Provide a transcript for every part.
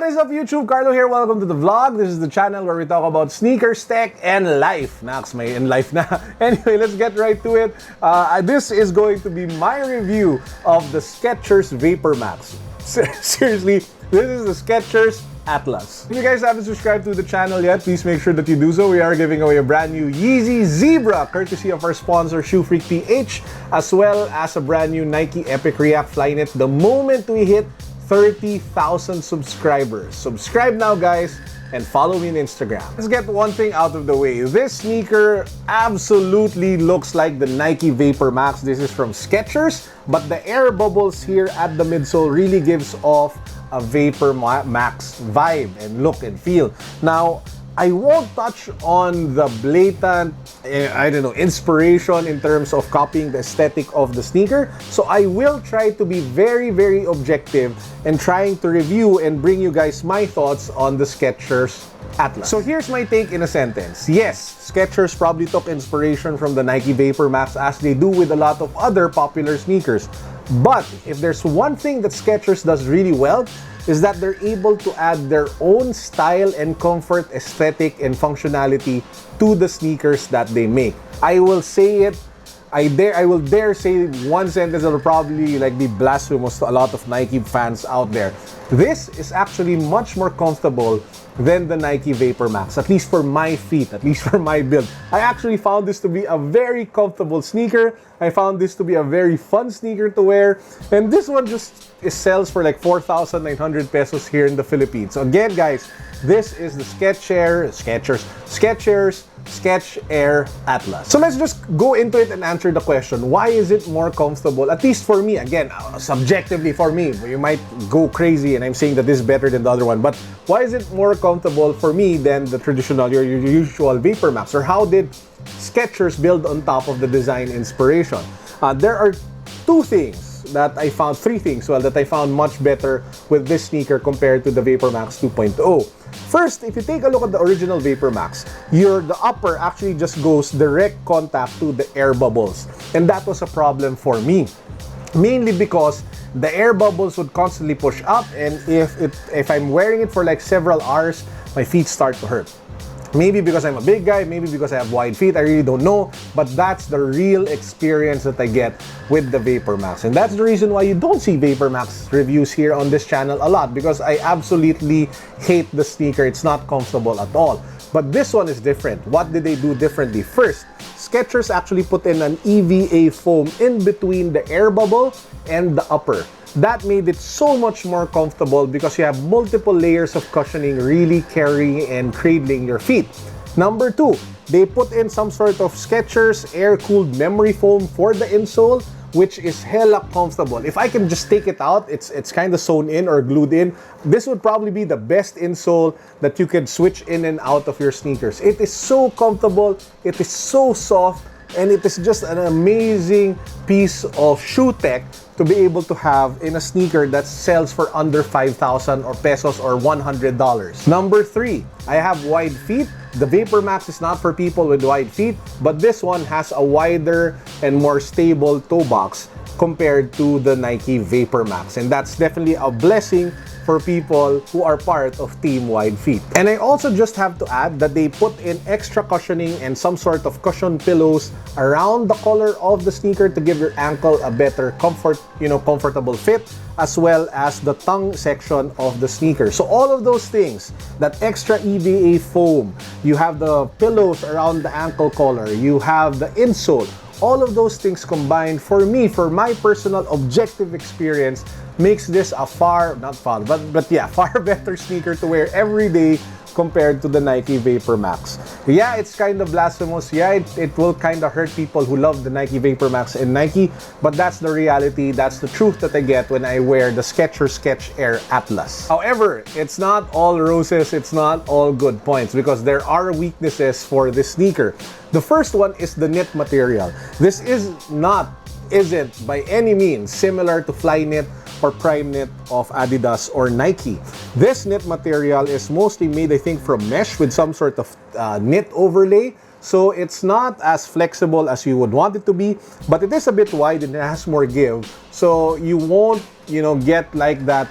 What is up, YouTube? Carlo here. Welcome to the vlog. This is the channel where we talk about sneakers, tech, and life. Nax, may in life na. Anyway, let's get right to it. This is going to be my review of the Skechers VAPORMAX. Seriously, this is the Skechers Atlas. If you guys haven't subscribed to the channel yet, please make sure that you do so. We are giving away a brand new Yeezy Zebra, courtesy of our sponsor, Shoe Freak PH, as well as a brand new Nike Epic React Flyknit the moment we hit 30,000 subscribers. Subscribe now, guys, and follow me on Instagram. Let's get one thing out of the way. This sneaker absolutely looks like the Nike Vapormax. This is from Skechers, but the air bubbles here at the midsole really gives off a VaporMax vibe and look and feel. Now, I won't touch on the blatant, inspiration in terms of copying the aesthetic of the sneaker. So I will try to be very, very objective and trying to review and bring you guys my thoughts on the Skechers Atlas. So here's my take in a sentence. Yes, Skechers probably took inspiration from the Nike Vapormax as they do with a lot of other popular sneakers. But if there's one thing that Skechers does really well, is that they're able to add their own style and comfort, aesthetic, and functionality to the sneakers that they make. I will say it, I will dare say one sentence that will probably be blasphemous to a lot of Nike fans out there. This is actually much more comfortable than the Nike Vapormax, at least for my feet, at least for my build. I actually found this to be a very comfortable sneaker. I found this to be a very fun sneaker to wear. And this one just sells for like 4,900 pesos here in the Philippines. So again, guys, this is the Skechers Skech-Air Atlas. So let's just go into it and answer the question, why is it more comfortable? At least for me, again, subjectively for me, you might go crazy and I'm saying that this is better than the other one, but why is it more comfortable for me than the traditional, your usual VaporMax? Or how did Skechers build on top of the design inspiration? There are three things that I found much better with this sneaker compared to the VaporMax 2.0. First, if you take a look at the original VaporMax, the upper actually just goes direct contact to the air bubbles. And that was a problem for me. Mainly because the air bubbles would constantly push up, and if I'm wearing it for like several hours, my feet start to hurt. Maybe because I'm a big guy, maybe because I have wide feet, I really don't know. But that's the real experience that I get with the VaporMax. And that's the reason why you don't see VaporMax reviews here on this channel a lot, because I absolutely hate the sneaker. It's not comfortable at all. But this one is different. What did they do differently? First, Skechers actually put in an EVA foam in between the air bubble and the upper. That made it so much more comfortable because you have multiple layers of cushioning really carrying and cradling your feet. Number two, they put in some sort of Skechers air-cooled memory foam for the insole, which is hella comfortable. If I can just take it out, it's kind of sewn in or glued in. This would probably be the best insole that you can switch in and out of your sneakers. It is so comfortable, it is so soft, and it is just an amazing piece of shoe tech to be able to have in a sneaker that sells for under 5,000 or pesos or $100. Number three, I have wide feet. The VaporMax is not for people with wide feet, but this one has a wider and more stable toe box compared to the Nike VaporMax. And that's definitely a blessing for people who are part of Team Wide Feet. And I also just have to add that they put in extra cushioning and some sort of cushion pillows around the collar of the sneaker to give your ankle a better comfortable fit, as well as the tongue section of the sneaker. So all of those things, that extra EVA foam, you have the pillows around the ankle collar, you have the insole, all of those things combined, for my personal objective experience, makes this a far better sneaker to wear every day compared to the Nike VaporMax. Yeah, it's kind of blasphemous. Yeah, it will kind of hurt people who love the Nike VaporMax and Nike, but that's the reality, that's the truth that I get when I wear the Skechers Skech-Air Atlas. However, it's not all roses, it's not all good points, because there are weaknesses for this sneaker. The first one is the knit material. This isn't by any means similar to Flyknit or Prime Knit of Adidas or Nike. This knit material is mostly made, I think, from mesh with some sort of knit overlay. So it's not as flexible as you would want it to be, but it is a bit wide and it has more give. So you won't, get like that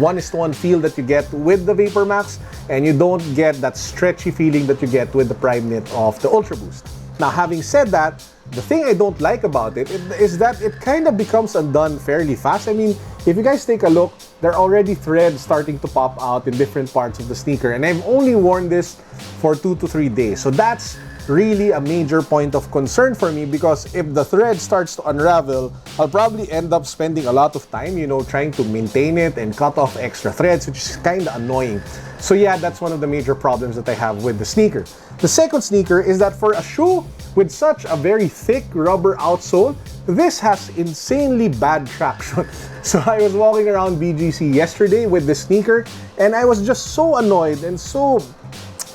1:1 feel that you get with the VaporMax, and you don't get that stretchy feeling that you get with the Prime Knit of the Ultra Boost. Now, having said that, the thing I don't like about it is that it kind of becomes undone fairly fast. I mean, if you guys take a look, there are already threads starting to pop out in different parts of the sneaker, and I've only worn this for 2 to 3 days. So that's really a major point of concern for me, because if the thread starts to unravel, I'll probably end up spending a lot of time, trying to maintain it and cut off extra threads, which is kind of annoying. So yeah, that's one of the major problems that I have with the sneaker. The second sneaker is that for a shoe with such a very thick rubber outsole, this has insanely bad traction. So I was walking around BGC yesterday with the sneaker, and I was just so annoyed and so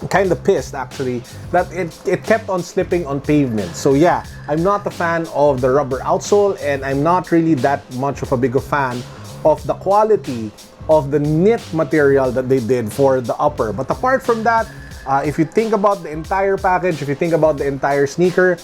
kind of pissed actually that it kept on slipping on pavement. So yeah, I'm not a fan of the rubber outsole, and I'm not really that much of a big fan of the quality of the knit material that they did for the upper. But apart from that, if you think about the entire package, if you think about the entire sneaker,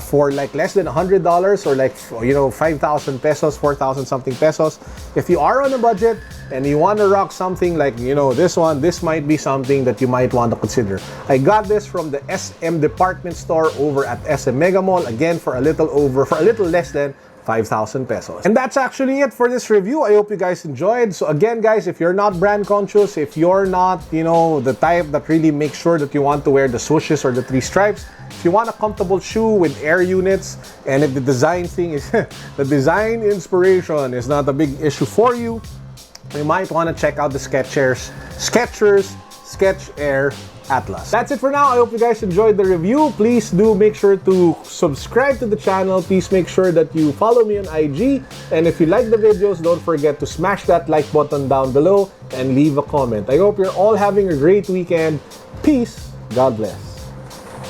for like less than $100 or like 5,000 pesos, 4,000 something pesos, if you are on a budget and you want to rock something like this one, this might be something that you might want to consider. I got this from the SM department store over at SM Mega Mall, again for a little less than 5,000 pesos. And that's actually it for this review. I hope you guys enjoyed. So again, guys, if you're not brand conscious, if you're not, the type that really makes sure that you want to wear the swooshes or the 3 stripes, if you want a comfortable shoe with air units, and if the design thing is, the design inspiration is not a big issue for you, you might want to check out the Skechers Skech-Air Atlas. That's it for now. I hope you guys enjoyed the review. Please do make sure to subscribe to the channel. Please make sure that you follow me on IG. And if you like the videos, don't forget to smash that like button down below and leave a comment. I hope you're all having a great weekend. Peace. God bless.